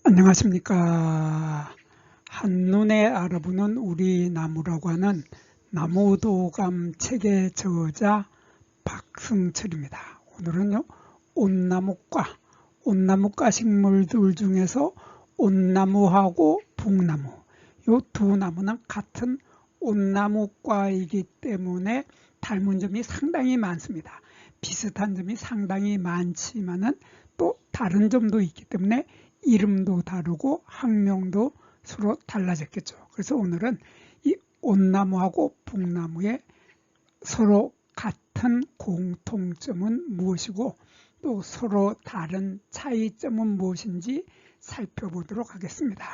안녕하십니까. 한눈에 알아보는 우리 나무라고 하는 나무도감 책의 저자 박승철입니다. 오늘은요, 온나무과 식물들 중에서 온나무하고 북나무, 이 두 나무는 같은 온나무과이기 때문에 닮은 점이 상당히 많습니다. 비슷한 점이 상당히 많지만은 또 다른 점도 있기 때문에 이름도 다르고 학명도 서로 달라졌겠죠. 그래서 오늘은 이 온나무하고 북나무의 서로 같은 공통점은 무엇이고 또 서로 다른 차이점은 무엇인지 살펴보도록 하겠습니다.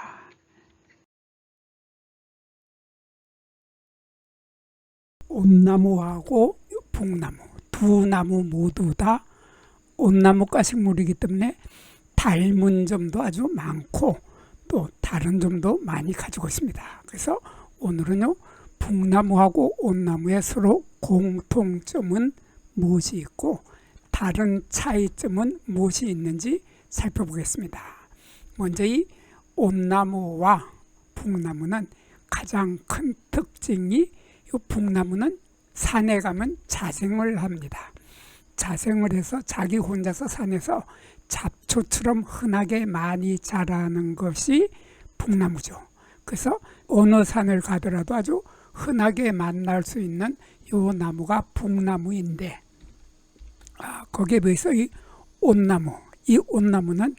온나무하고 북나무, 두 나무 모두 다 온나무과 식물이기 때문에 닮은 점도 아주 많고 또 다른 점도 많이 가지고 있습니다. 그래서 오늘은요, 북나무하고 온나무의 서로 공통점은 무엇이 있고 다른 차이점은 무엇이 있는지 살펴보겠습니다. 먼저 이 온나무와 북나무는 가장 큰 특징이 이 북나무는 산에 가면 자생을 합니다. 자생을 해서 자기 혼자서 산에서 잡초처럼 흔하게 많이 자라는 것이 북나무죠. 그래서 어느 산을 가더라도 아주 흔하게 만날 수 있는 이 나무가 북나무인데, 거기에 비해서 이 온나무는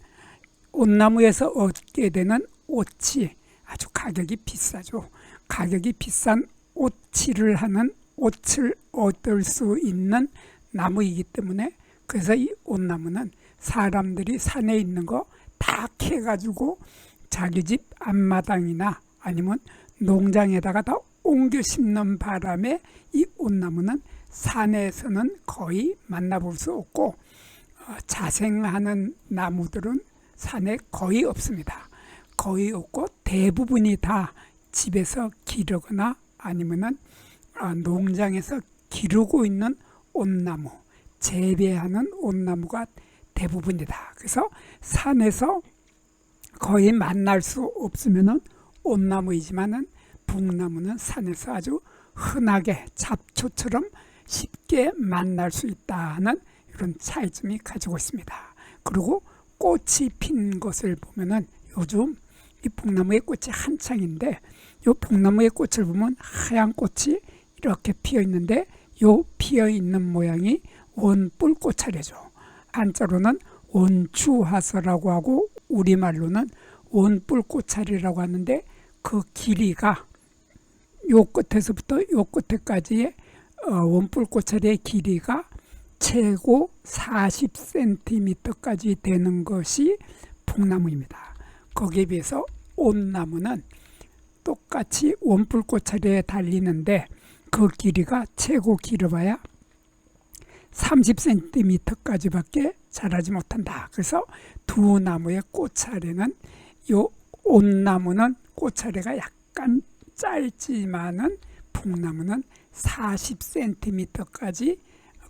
온나무에서 얻게 되는 옷이 아주 가격이 비싸죠. 가격이 비싼 옷칠을 하는 옷을 얻을 수 있는 나무이기 때문에, 그래서 이 온나무는 사람들이 산에 있는 거 다 캐가지고 자기 집 앞마당이나 아니면 농장에다가 다 옮겨 심는 바람에 이 온나무는 산에서는 거의 만나볼 수 없고, 자생하는 나무들은 산에 거의 없습니다. 거의 없고 대부분이 다 집에서 기르거나 아니면은 농장에서 기르고 있는 온나무, 재배하는 온나무가 대부분이다. 그래서 산에서 거의 만날 수 없으면은 온나무이지만은 북나무는 산에서 아주 흔하게 잡초처럼 쉽게 만날 수 있다는 이런 차이점이 가지고 있습니다. 그리고 꽃이 핀 것을 보면은 요즘 이 북나무의 꽃이 한창인데, 이 북나무의 꽃을 보면 하얀 꽃이 이렇게 피어 있는데, 요 피어 있는 모양이 원뿔 꽃차례죠. 한자로는 원추화서라고 하고 우리말로는 원뿔 꽃차례라고 하는데, 그 길이가 요 끝에서부터 요 끝에까지의 원뿔 꽃차례의 길이가 최고 40cm까지 되는 것이 북나무입니다. 거기에 비해서 온나무는 똑같이 원뿔 꽃차례에 달리는데 그 길이가 최고 길어봐야 30cm까지밖에 자라지 못한다. 그래서 두 나무의 꽃차례는, 요 온나무는 꽃차례가 약간 짧지만은 북나무는 40cm까지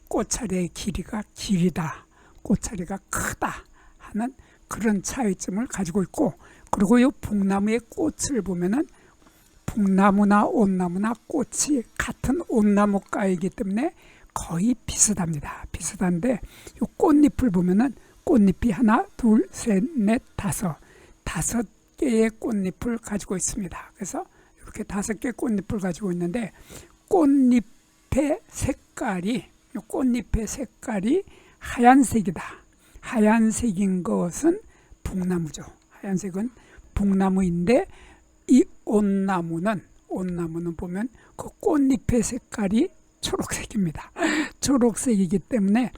꽃차례의 길이가 길다, 꽃차례가 크다 하는 그런 차이점을 가지고 있고, 그리고 이 북나무의 꽃을 보면은 북나무나 온나무나 꽃이 같은 온나무과이기 때문에 거의 비슷합니다. 비슷한데 이 꽃잎을 보면은 꽃잎이 하나, 둘, 셋, 넷, 다섯 개의 꽃잎을 가지고 있습니다. 그래서 이렇게 5개 꽃잎을 가지고 있는데 꽃잎의 색깔이 하얀색이다. 하얀색인 것은 북나무죠. 하얀색은 북나무인데 이 온나무는 보면 그 꽃잎의 색깔이 초록색입니다. 초록색이기 때문에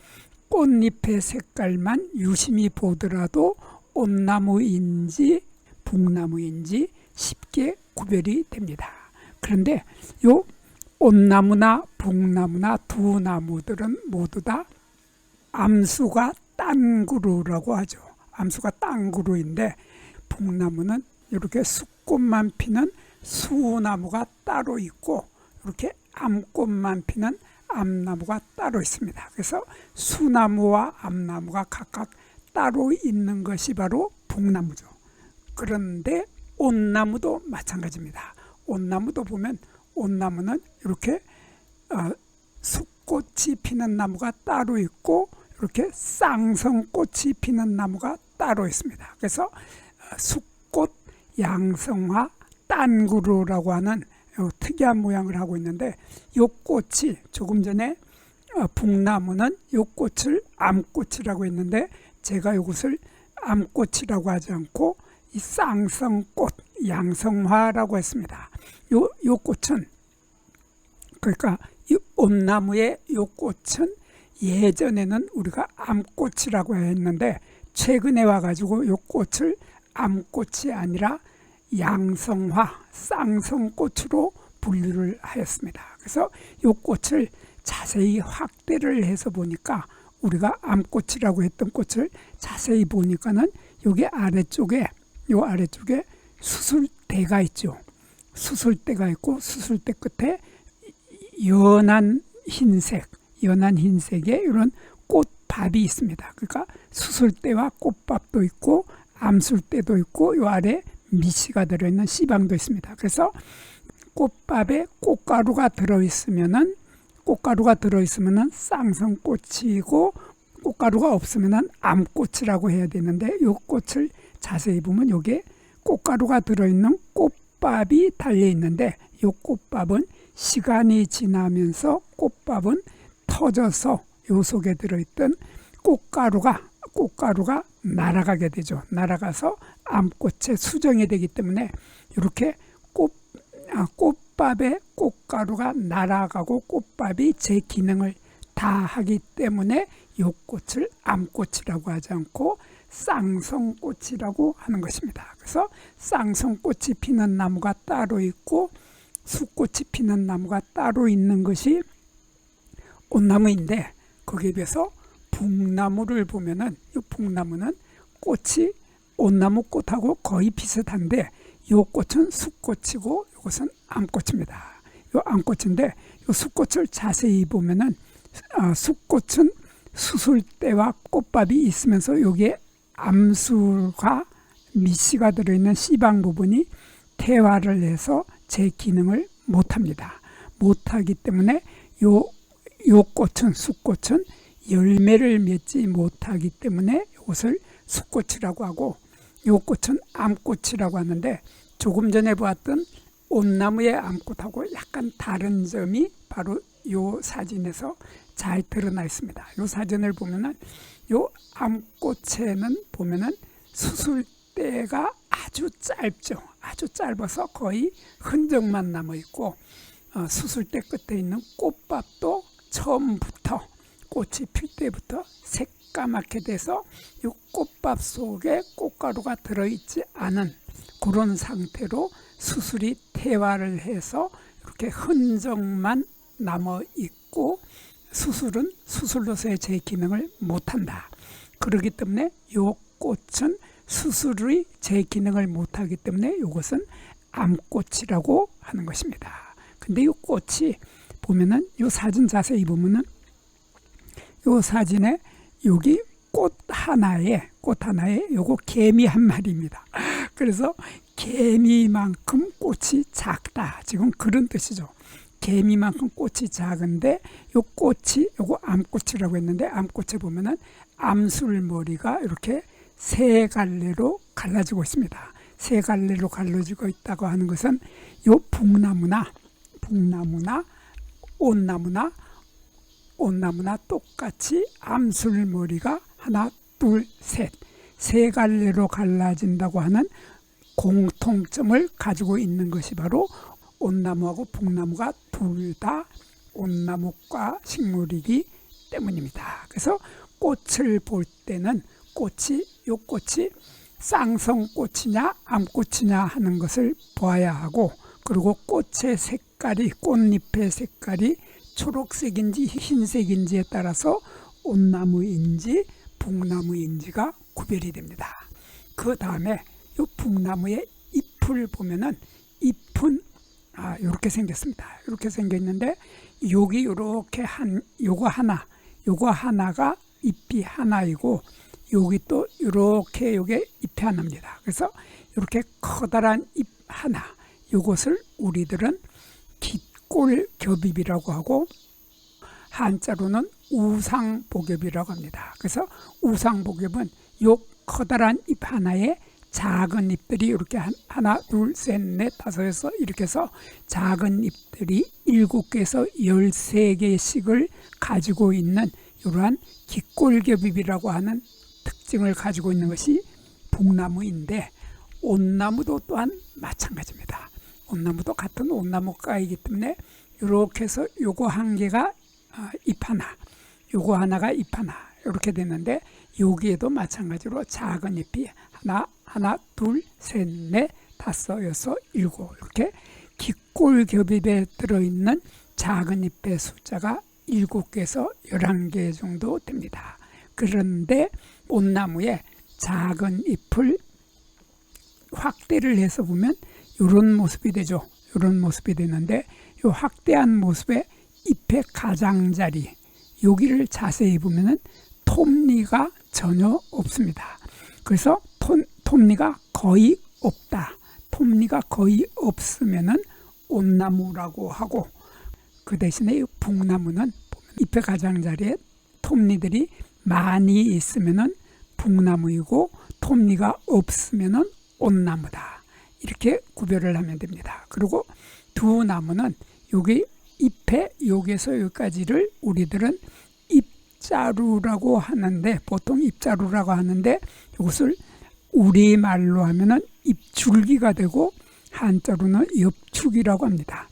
꽃잎의 색깔만 유심히 보더라도 온나무인지 북나무인지 쉽게 구별이 됩니다. 그런데 요 온나무나 북나무나 두 나무들은 모두 다 암수가 딴구루라고 하죠. 암수가 딴구루인데 북나무는 이렇게 수꽃만 피는 수나무가 따로 있고, 이렇게 암꽃만 피는 암나무가 따로 있습니다. 그래서 수나무와 암나무가 각각 따로 있는 것이 바로 북나무죠. 그런데 온나무도 마찬가지입니다. 온나무도 보면 온나무는 이렇게 숫꽃이 피는 나무가 따로 있고 이렇게 쌍성꽃이 피는 나무가 따로 있습니다. 그래서 숫꽃, 양성화, 딴구루라고 하는 특이한 모양을 하고 있는데 이 꽃이 조금 전에 북나무는 이 꽃을 암꽃이라고 했는데 제가 이것을 암꽃이라고 하지 않고 이 쌍성꽃, 양성화라고 했습니다. 요 꽃은 그러니까 이 온나무의 이 꽃은 예전에는 우리가 암꽃이라고 했는데 최근에 와가지고 이 꽃을 암꽃이 아니라 양성화, 쌍성꽃으로 분류를 하였습니다. 그래서 이 꽃을 자세히 확대를 해서 보니까 우리가 암꽃이라고 했던 꽃을 자세히 보니까는 여기 아래쪽에 수술대가 있죠. 수술대가 있고 수술대 끝에 연한 흰색의 이런 꽃밥이 있습니다. 그러니까 수술대와 꽃밥도 있고 암술대도 있고 요 아래 미시가 들어있는 씨방도 있습니다. 그래서 꽃밥에 꽃가루가 들어있으면은 쌍성꽃이고 꽃가루가 없으면은 암꽃이라고 해야 되는데 요 꽃을 자세히 보면 여기에 꽃가루가 들어있는 꽃밥이 달려 있는데 요 꽃밥은 시간이 지나면서 꽃밥은 터져서 요 속에 들어있던 꽃가루가 날아가게 되죠. 날아가서 암꽃에 수정이 되기 때문에 이렇게 꽃밥에 꽃가루가 날아가고 꽃밥이 제 기능을 다 하기 때문에 이 꽃을 암꽃이라고 하지 않고 쌍성꽃이라고 하는 것입니다. 그래서 쌍성꽃이 피는 나무가 따로 있고 숫꽃이 피는 나무가 따로 있는 것이 온나무인데 거기에 비해서 북나무를 보면은 이 북나무는 꽃이 온나무 꽃하고 거의 비슷한데 이 꽃은 숫꽃이고 이것은 암꽃입니다. 이 암꽃인데 이 숫꽃을 자세히 보면은 숫꽃은 수술대와 꽃밥이 있으면서 여기에 암술과 미씨가 들어있는 씨방 부분이 태화를 해서 제 기능을 못합니다. 못하기 때문에 요 꽃은 숫꽃은 열매를 맺지 못하기 때문에 이것을 숫꽃이라고 하고 요 꽃은 암꽃이라고 하는데 조금 전에 보았던 온나무의 암꽃하고 약간 다른 점이 바로 요 사진에서 잘 드러나 있습니다. 요 사진을 보면은 요 암꽃에는 보면은 수술대가 아주 짧죠. 아주 짧아서 거의 흔적만 남아 있고 수술대 끝에 있는 꽃밥도 처음부터 꽃이 필 때부터 새까맣게 돼서 이 꽃밥 속에 꽃가루가 들어있지 않은 그런 상태로 수술이 태화를 해서 이렇게 흔적만 남아 있고 수술은 수술로서의 제 기능을 못한다. 그렇기 때문에 이 꽃은 수술이 제 기능을 못하기 때문에 이것은 암꽃이라고 하는 것입니다. 근데 이 꽃이 보면은 이 사진 자세히 보면은 이 사진에 여기 꽃 하나에 요거 개미 한 마리입니다. 그래서 개미만큼 꽃이 작다. 지금 그런 뜻이죠. 개미만큼 꽃이 작은데 요 꽃이 요거 암꽃이라고 했는데 암꽃에 보면은 암술머리가 이렇게 세 갈래로 갈라지고 있습니다. 세 갈래로 갈라지고 있다고 하는 것은 요 북나무나 온나무나 똑같이 암술머리가 하나, 둘, 세 갈래로 갈라진다고 하는 공통점을 가지고 있는 것이 바로 온나무하고 북나무가 둘 다 온나무과 식물이기 때문입니다. 그래서 꽃을 볼 때는 요 꽃이 쌍성꽃이냐 암꽃이냐 하는 것을 보아야 하고 그리고 꽃의 색깔이 꽃잎의 색깔이 초록색인지 흰색인지에 따라서 온나무인지 북나무인지가 구별이 됩니다. 그 다음에 이 북나무의 잎을 보면은 잎은 이렇게 생겼습니다. 이렇게 생겼는데 여기 이렇게 요거 하나가 잎이 하나이고 여기 또 이렇게 요게 잎이 하나입니다. 그래서 이렇게 커다란 잎 하나, 이것을 우리들은 깃골겹잎이라고 하고 한자로는 우상복엽이라고 합니다. 그래서 우상복엽은 요 커다란 잎 하나에 작은 잎들이 이렇게 하나, 둘, 셋, 넷, 다섯, 여섯 이렇게 해서 작은 잎들이 7개에서 13개씩을 가지고 있는 이러한 깃골겹잎이라고 하는 특징을 가지고 있는 것이 북나무인데, 온나무도 또한 마찬가지입니다. 온나무도 같은 온나무과이기 때문에 이렇게 해서 요거 한 개가 잎 하나, 요거 하나가 잎 하나 이렇게 되는데, 여기에도 마찬가지로 작은 잎이 하나, 둘, 셋, 넷, 다섯, 여섯, 일곱 이렇게 깃골겹잎에 들어있는 작은 잎의 숫자가 7개에서 11개 정도 됩니다. 그런데 온나무의 작은 잎을 확대를 해서 보면 이런 모습이 되죠. 이런 모습이 되는데, 이 확대한 모습의 잎의 가장자리, 여기를 자세히 보면은 톱니가 전혀 없습니다. 그래서 톱니가 거의 없다. 톱니가 거의 없으면은 온나무라고 하고, 그 대신에 북나무는 잎의 가장자리에 톱니들이 많이 있으면은 북나무이고, 톱니가 없으면은 온나무다. 이렇게 구별을 하면 됩니다. 그리고 두 나무는 여기 잎의 여기에서 여기까지를 우리들은 잎자루라고 하는데, 보통 잎자루라고 하는데, 이것을 우리말로 하면은 잎줄기가 되고 한자로는 엽축이라고 합니다.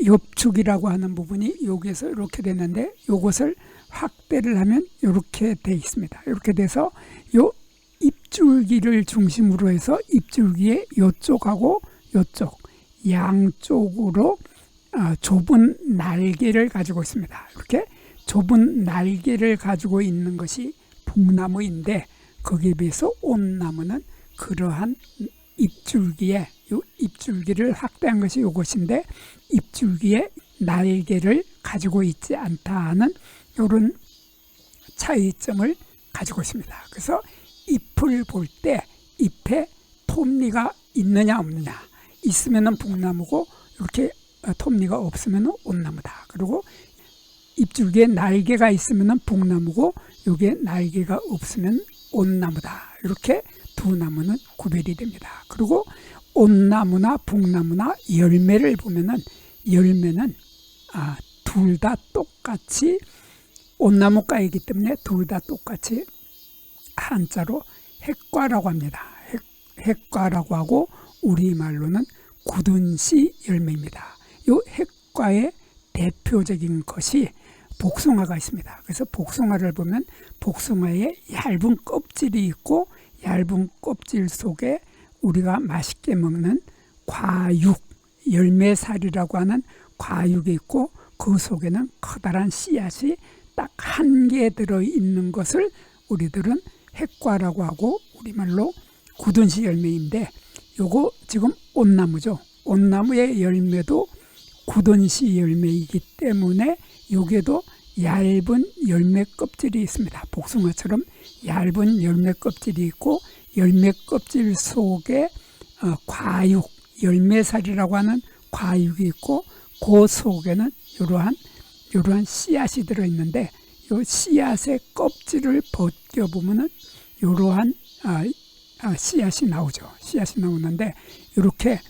엽축이라고 하는 부분이 여기에서 이렇게 되는데, 이것을 확대를 하면 이렇게 돼 있습니다. 이렇게 돼서 요 잎줄기를 중심으로 해서 잎줄기의 이쪽하고 이쪽 양쪽으로 좁은 날개를 가지고 있습니다. 이렇게 좁은 날개를 가지고 있는 것이 북나무인데, 거기에 비해서 온나무는 그러한 잎줄기에, 이 잎줄기를 확대한 것이 이것인데, 잎줄기에 날개를 가지고 있지 않다 하는 이런 차이점을 가지고 있습니다. 그래서 잎을 볼 때 잎에 톱니가 있느냐 없느냐, 있으면 북나무고 이렇게 톱니가 없으면 온나무다. 그리고 잎줄기에 날개가 있으면 북나무고 여기에 날개가 없으면 온나무다. 이렇게 두 나무는 구별이 됩니다. 그리고 온나무나 북나무나 열매를 보면은, 열매는 둘 다 똑같이 온나무과이기 때문에 둘 다 똑같이 한자로 핵과라고 합니다. 핵과라고 하고 우리말로는 굳은씨 열매입니다. 이 핵과의 대표적인 것이 복숭아가 있습니다. 그래서 복숭아를 보면 복숭아에 얇은 껍질이 있고, 얇은 껍질 속에 우리가 맛있게 먹는 과육, 열매살이라고 하는 과육이 있고, 그 속에는 커다란 씨앗이 딱 한 개 들어있는 것을 우리들은 핵과라고 하고 우리말로 굳은씨 열매인데, 요거 지금 온나무죠. 온나무의 열매도 굳은씨 열매이기 때문에 여기에도 얇은 열매 껍질이 있습니다. 복숭아처럼 얇은 열매 껍질이 있고, 열매 껍질 속에 과육, 열매살이라고 하는 과육이 있고, 그 속에는 이러한 씨앗이 들어있는데, 이 씨앗의 껍질을 벗겨보면은 이러한 씨앗이 나오죠. 씨앗이 나오는데, 이렇게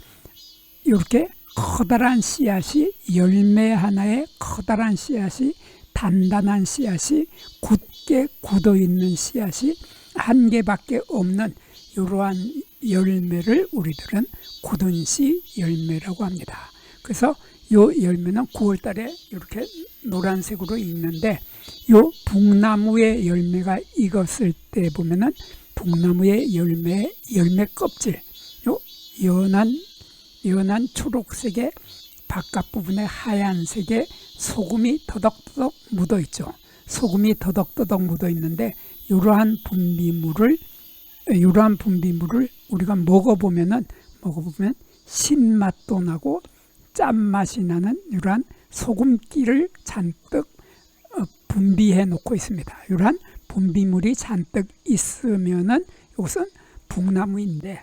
커다란 씨앗이, 열매 하나에 커다란 씨앗이, 단단한 씨앗이, 굳게 굳어있는 씨앗이 한 개밖에 없는 이러한 열매를 우리들은 굳은씨 열매라고 합니다. 그래서 이 열매는 9월 달에 이렇게 노란색으로 익는데, 이 북나무의 열매가 익었을 때 보면은 북나무의 열매 껍질, 요 연한 초록색의 바깥 부분에 하얀색의 소금이 더덕더덕 묻어 있죠. 소금이 더덕더덕 묻어 있는데, 이러한 분비물을 우리가 먹어보면 신맛도 나고 짠맛이 나는 이러한 소금기를 잔뜩 분비해 놓고 있습니다. 이러한 분비물이 잔뜩 있으면은 이것은 북나무인데,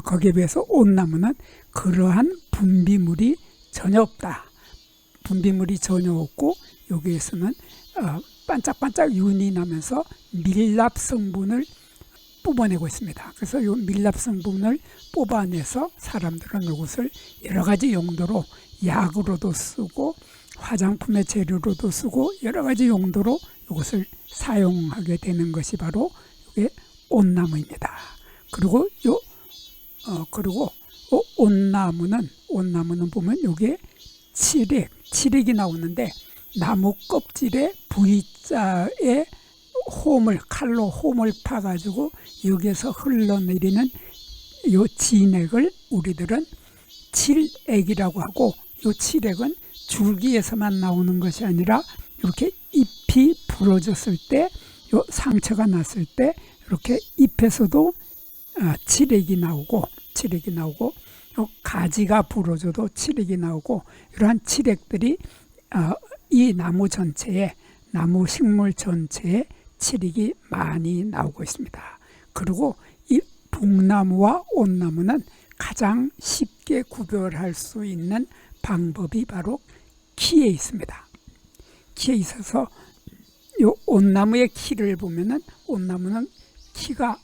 거기에 비해서 온나무는 그러한 분비물이 전혀 없다. 분비물이 전혀 없고 여기에서는 반짝반짝 윤이 나면서 밀랍 성분을 뽑아내고 있습니다. 그래서 이 밀랍 성분을 뽑아내서 사람들은 이것을 여러 가지 용도로 약으로도 쓰고 화장품의 재료로도 쓰고 여러 가지 용도로 이것을 사용하게 되는 것이 바로 이게 온나무입니다. 그리고 온나무는 보면 여기에 칠액이 나오는데 나무 껍질에 V자의 칼로 홈을 파가지고 여기에서 흘러내리는 이 진액을 우리들은 칠액이라고 하고, 이 칠액은 줄기에서만 나오는 것이 아니라 이렇게 잎이 부러졌을 때, 이 상처가 났을 때 이렇게 잎에서도 칠액이 나오고 이 가지가 부러져도 칠액이 나오고, 이러한 칠액들이 이 나무 식물 전체에 칠액이 많이 나오고 있습니다. 그리고 이 북나무와 온나무는 가장 쉽게 구별할 수 있는 방법이 바로 키에 있습니다. 키에 있어서 이 온나무의 키를 보면은, 온나무는 키가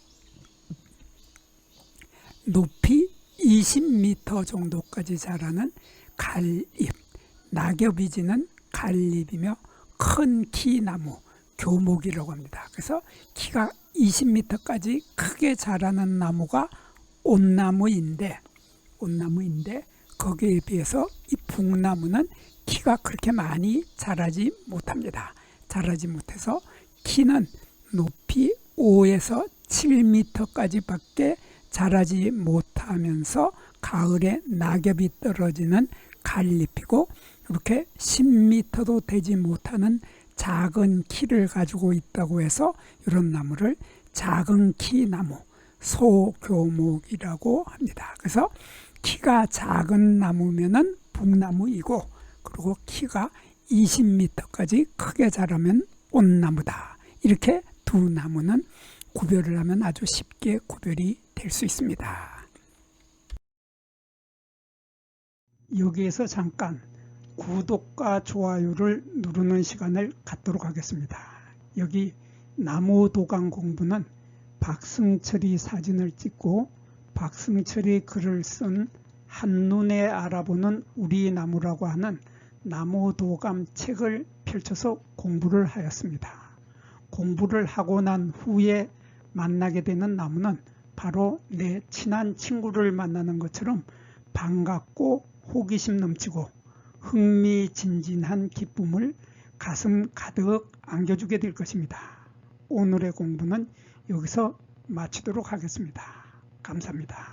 높이 20m 정도까지 자라는 갈잎, 낙엽이 지는 갈잎이며 큰 키나무, 교목이라고 합니다. 그래서 키가 20m까지 크게 자라는 나무가 온나무인데 거기에 비해서 이 북나무는 키가 그렇게 많이 자라지 못합니다. 자라지 못해서 키는 높이 5에서 7m까지 밖에 자라지 못하면서 가을에 낙엽이 떨어지는 갈잎이고, 이렇게 10m도 되지 못하는 작은 키를 가지고 있다고 해서 이런 나무를 작은 키나무, 소교목이라고 합니다. 그래서 키가 작은 나무면은 북나무이고, 그리고 키가 20m까지 크게 자라면 온나무다. 이렇게 두 나무는 구별을 하면 아주 쉽게 구별이 될 수 있습니다. 여기에서 잠깐 구독과 좋아요를 누르는 시간을 갖도록 하겠습니다. 여기 나무도감 공부는 박승철이 사진을 찍고 박승철이 글을 쓴 한눈에 알아보는 우리 나무라고 하는 나무도감 책을 펼쳐서 공부를 하였습니다. 공부를 하고 난 후에 만나게 되는 나무는 바로 내 친한 친구를 만나는 것처럼 반갑고 호기심 넘치고 흥미진진한 기쁨을 가슴 가득 안겨주게 될 것입니다. 오늘의 공부는 여기서 마치도록 하겠습니다. 감사합니다.